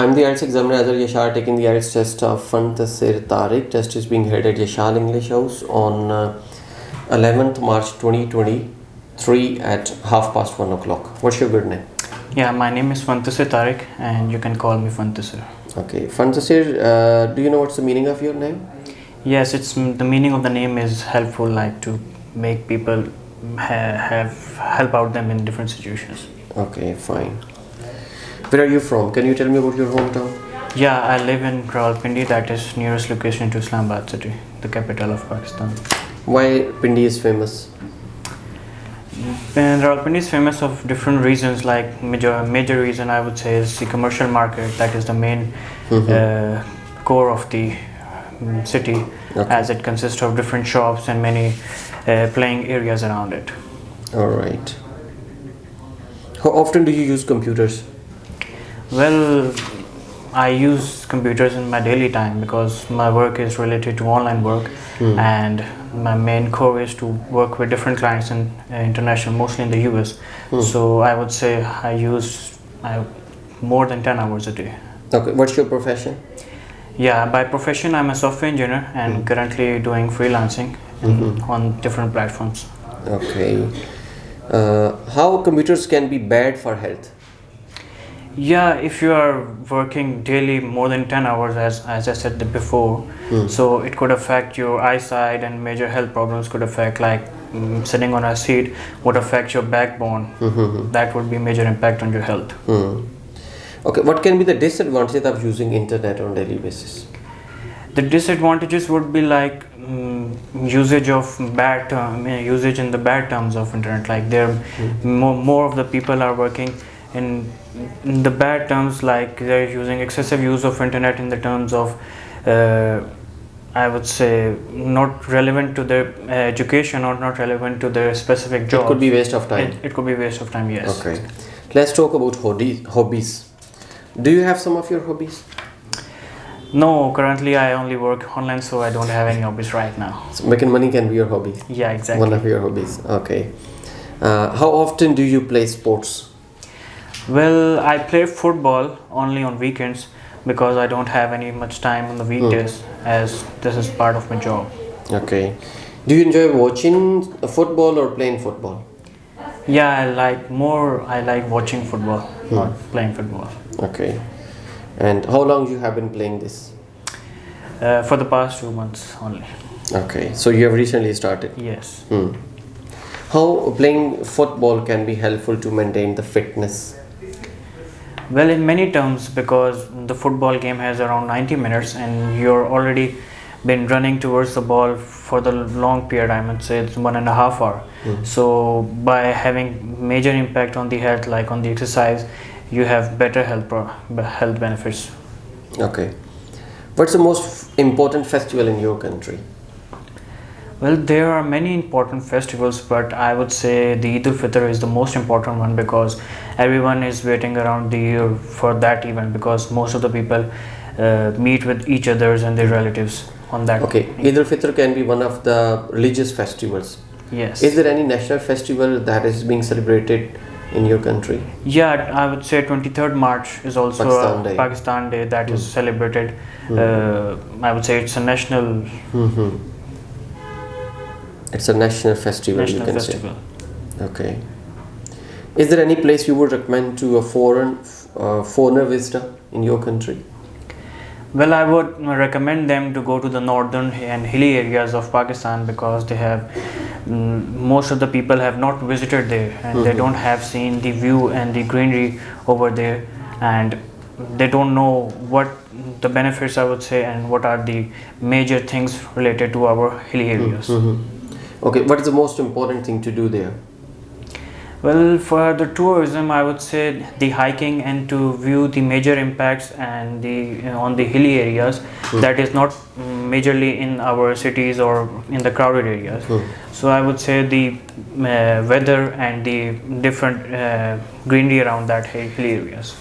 I'm the IELTS examiner Azhar Yashar taking the IELTS test of Fantasir Tariq. Test is being held at Yashal English House on 11th March 2023 at 1:30. What's your good name? Yeah, my name is Fantasir Tariq and you can call me Fantasir. Okay, Fantasir, do you know what's the meaning of your name? Yes, the meaning of the name is helpful, like to make people help out them in different situations. Okay, fine. Where are you from? Can you tell me about your hometown? Yeah, I live in Rawalpindi, that is nearest location to Islamabad city, the capital of Pakistan. Why Pindi is famous? And Rawalpindi is famous of different reasons, like major reason I would say is the commercial market, that is the main core of the city, as it consists of different shops and many playing areas around it. Alright. How often do you use computers? Well, I use computers in my daily time because my work is related to online work and my main core is to work with different clients in international, mostly in the US. So I would say I use more than 10 hours a day. Okay, what's your profession? Yeah, by profession I'm a software engineer and currently doing freelancing on different platforms. Okay. How computers can be bad for health? Yeah, if you are working daily more than 10 hours as I said before, so it could affect your eyesight and major health problems could affect, like sitting on a seat would affect your backbone. That would be major impact on your health. Okay, what can be the disadvantages of using internet on daily basis? The disadvantages would be like usage in the bad terms of internet, like there more of the people are working in the bad terms, like they're using excessive use of internet in the terms of I would say not relevant to their education or not relevant to their specific job. It could be waste of time. It could be waste of time, yes. Okay, let's talk about hobbies. Do you have some of your hobbies? No, currently I only work online, so I don't have any hobbies right now. So making money can be your hobby. Yeah, exactly. One of your hobbies. Okay. How often do you play sports? Well, I play football only on weekends because I don't have any much time on the weekdays as this is part of my job. Okay. Do you enjoy watching football or playing football? Yeah, I like watching football, not playing football. Okay. And how long you have been playing this? For the past 2 months only. Okay. So you have recently started? Yes. How playing football can be helpful to maintain the fitness? Well, in many terms, because the football game has around 90 minutes and you're already been running towards the ball for the long period, I would say it's 1.5 hours. So by having major impact on the health, like on the exercise, you have better health benefits. Okay. What's the most important festival in your country? Well, there are many important festivals, but I would say the Eid al-Fitr is the most important one because everyone is waiting around the year for that event because most of the people meet with each others and their relatives on that. Okay, Eid al-Fitr can be one of the religious festivals. Yes. Is there any national festival that is being celebrated in your country? Yeah, I would say 23rd March is also Pakistan Day that is celebrated. I would say it's a national It's a national festival, national you can festival. say. Okay. Is there any place you would recommend to a foreigner visitor in your country? Well, I would recommend them to go to the northern and hilly areas of Pakistan because they have most of the people have not visited there and they don't have seen the view and the greenery over there, and they don't know what the benefits, I would say, and what are the major things related to our hilly areas. Okay, what is the most important thing to do there? Well, for the tourism, I would say the hiking and to view the major impacts and on the hilly areas that is not majorly in our cities or in the crowded areas. So I would say the weather and the different greenery around that hilly areas.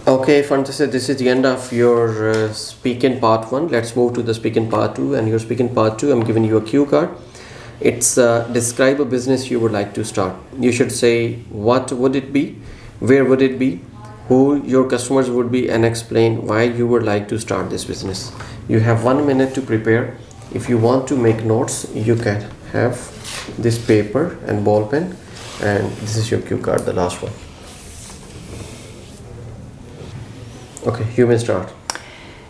Okay, Fantasy, this is the end of your speaking part 1. Let's move to the speaking part 2. And your speaking part 2, I'm giving you a cue card. It's describe a business you would like to start. You should say what would it be, where would it be, who your customers would be, and explain why you would like to start this business. You have 1 minute to prepare. If you want to make notes, you can have this paper and ball pen, and this is your cue card, the last one. Okay, you may start.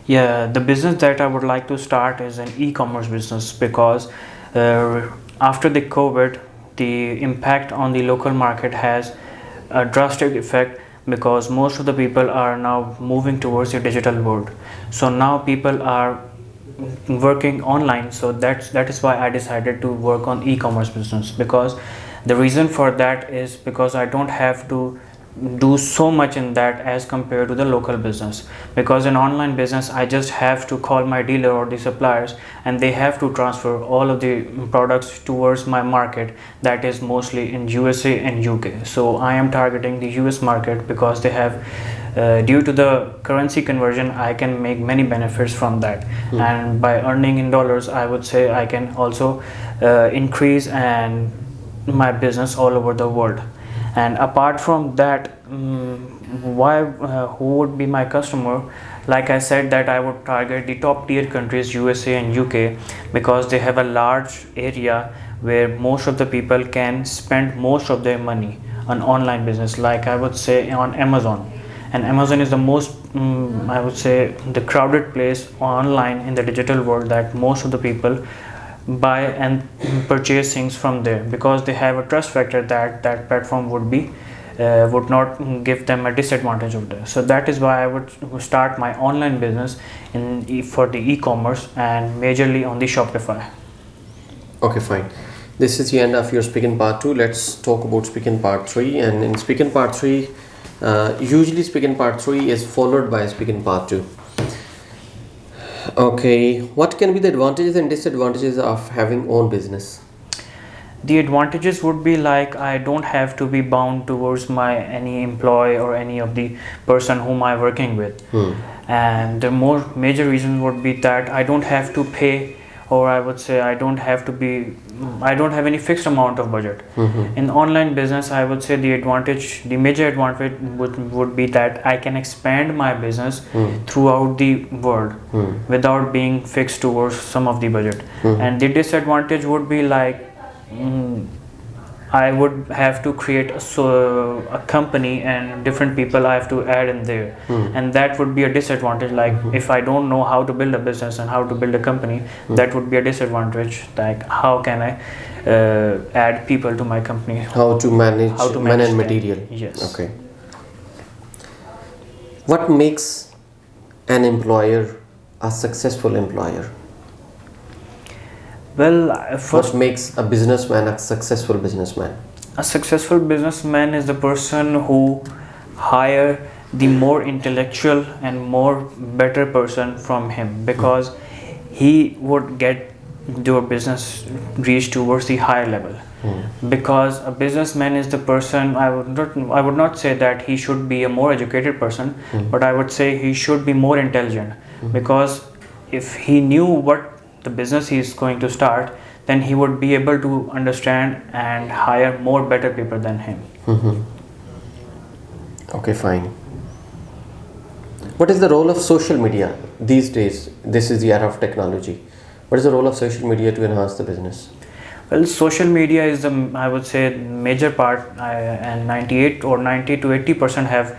Yeah, the business that I would like to start is an e-commerce business because after the COVID, the impact on the local market has a drastic effect because most of the people are now moving towards the digital world. So now people are working online, so that is why I decided to work on e-commerce business, because the reason for that is because I don't have to do so much in that as compared to the local business, because in online business I just have to call my dealer or the suppliers and they have to transfer all of the products towards my market, that is mostly in USA and UK. So I am targeting the US market because they have due to the currency conversion I can make many benefits from that, and by earning in dollars I would say I can also increase and my business all over the world. And apart from that, who would be my customer? Like I said, that I would target the top tier countries, USA and UK, because they have a large area where most of the people can spend most of their money on online business. Like I would say on Amazon, and Amazon is the most I would say the crowded place online in the digital world, that most of the people buy and purchase things from there because they have a trust factor that that platform would not give them a disadvantage of there. So that is why I would start my online business for the e-commerce and majorly on the Shopify. Okay, fine. This is the end of your speaking part 2. Let's talk about speaking part 3. And in speaking part 3, usually speaking part 3 is followed by speaking part 2. Okay, what can be the advantages and disadvantages of having own business? The advantages would be like I don't have to be bound towards my any employee or any of the person whom I'm working with. And the more major reason would be that I don't have to pay, or I would say I don't have any fixed amount of budget. In online business, I would say the major advantage would be that I can expand my business throughout the world without being fixed towards some of the budget. And the disadvantage would be like I would have to create a company and different people I have to add in there, and that would be a disadvantage. Like if I don't know how to build a business and how to build a company, that would be a disadvantage. Like how can I add people to my company? How to manage man and them. material. Yes. Okay. What makes an employer a successful employer? Well, first, what makes a businessman a successful businessman? A successful businessman is the person who hire the more intellectual and more better person from him, because he would get your business reach towards the higher level. Because a businessman is the person, I would not say that he should be a more educated person, but I would say he should be more intelligent, because if he knew what the business he is going to start, then he would be able to understand and hire more better people than him. Okay, fine. What is the role of social media these days? This is the era of technology. What is the role of social media to enhance the business? Well, social media is I would say major part, and 98 or 90 to 80% have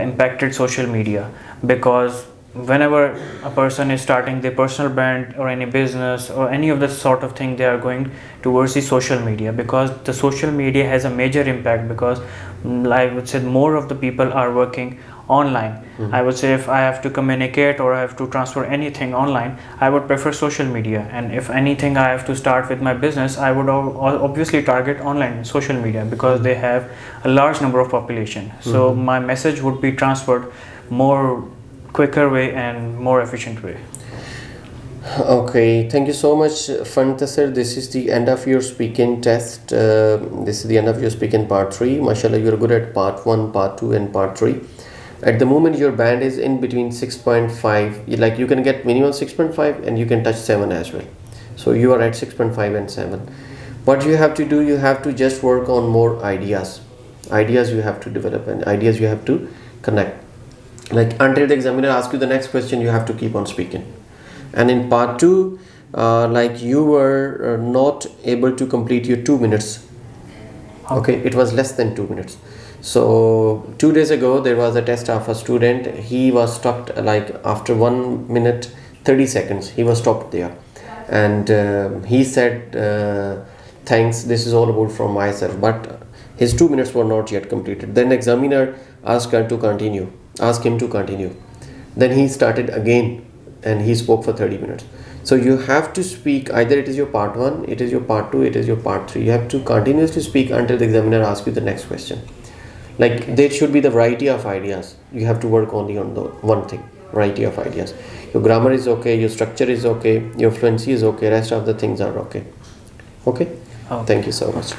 impacted social media, because whenever a person is starting their personal brand or any business or any of the sort of thing, they are going towards the social media, because the social media has a major impact, because I would say more of the people are working online. I would say if I have to communicate or I have to transfer anything online, I would prefer social media. And if anything I have to start with my business, I would obviously target online social media, because they have a large number of population. So my message would be transferred more quicker way and more efficient way. Okay, thank you so much, Fantasir. This is the end of your speaking test. This is the end of your speaking part 3. Mashallah, you're good at part 1, part 2 and part 3. At the moment your band is in between 6.5, like you can get minimum 6.5 and you can touch 7 as well. So you are at 6.5 and 7. What you have to do, you have to just work on more ideas you have to develop, and ideas you have to connect. Like until the examiner asks you the next question, you have to keep on speaking. And in part 2, like you were not able to complete your 2 minutes. Okay, it was less than 2 minutes. So 2 days ago there was a test of a student. He was stopped like after 1 minute 30 seconds. He was stopped there, and he said, "Thanks. This is all about from myself." But his 2 minutes were not yet completed. Then examiner asked him to continue. Then he started again, and he spoke for 30 minutes. So you have to speak, either it is your part 1, it is your part 2, it is your part 3. You have to continuously speak until the examiner asks you the next question. Like there should be the variety of ideas. You have to work only on the one thing, variety of ideas. Your grammar is okay, your structure is okay, your fluency is okay, rest of the things are okay. Okay? Okay. Thank you so much.